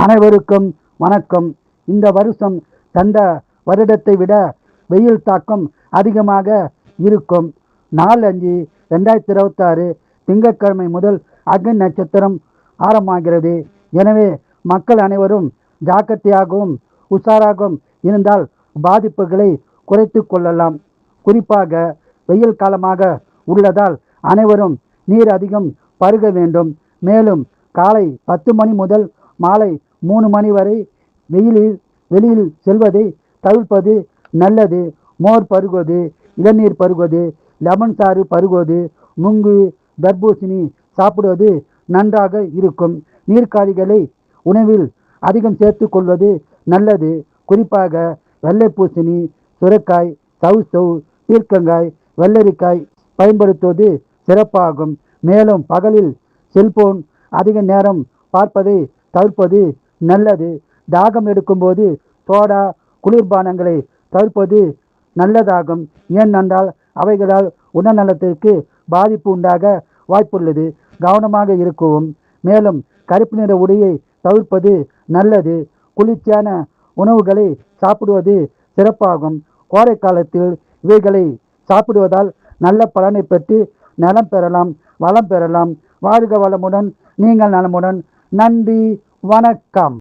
அனைவருக்கும் வணக்கம். இந்த வருஷம் தந்த வருடத்தை விட வெயில் தாக்கம் அதிகமாக இருக்கும். 4/5/2026 திங்கட்கிழமை முதல் அக்னி நட்சத்திரம் ஆரம்பமாகிறது. எனவே மக்கள் அனைவரும் ஜாக்கிரதையாகவும் உஷாராகவும் இருந்தால் பாதிப்புகளை குறைத்து கொள்ளலாம். குறிப்பாக வெயில் காலமாக உள்ளதால் அனைவரும் நீர் அதிகம் பருக வேண்டும். மேலும் காலை 10 மணி முதல் மாலை 3 மணி வரை வெளியில் செல்வதை தவிர்ப்பது நல்லது. மோர் பருகுவது, இளநீர் பருகுவது, லெமன் சாறு பருகுவது, முங்கு, தர்பூசணி சாப்பிடுவது நன்றாக இருக்கும். நீர்க்காய்களை உணவில் அதிகம் சேர்த்து கொள்வது நல்லது. குறிப்பாக வெள்ளை பூசணி, சுரைக்காய், சவுசவ், பீர்க்கங்காய், வெள்ளரிக்காய் பயன்படுத்துவது சிறப்பாகும். மேலும் பகலில் செல்போன் அதிக நேரம் பார்ப்பதை தவிர்ப்பது நல்லது. தாகம் எடுக்கும்போது சோடா, குளிர்பானங்களை தவிர்ப்பது நல்லதாகும். ஏனென்றால் அவைகளால் உடல்நலத்திற்கு பாதிப்பு உண்டாக வாய்ப்புள்ளது. கவனமாக இருக்கவும். மேலும் கருப்பு நிற உடையை தவிர்ப்பது நல்லது. குளிர்ச்சியான உணவுகளை சாப்பிடுவது சிறப்பாகும். கோடை காலத்தில் இவைகளை சாப்பிடுவதால் நல்ல பலனை பெற்று நலம் பெறலாம், வளம் பெறலாம். வாழ்க வளமுடன், நீங்கள் நலமுடன். நன்றி, வணக்கம்.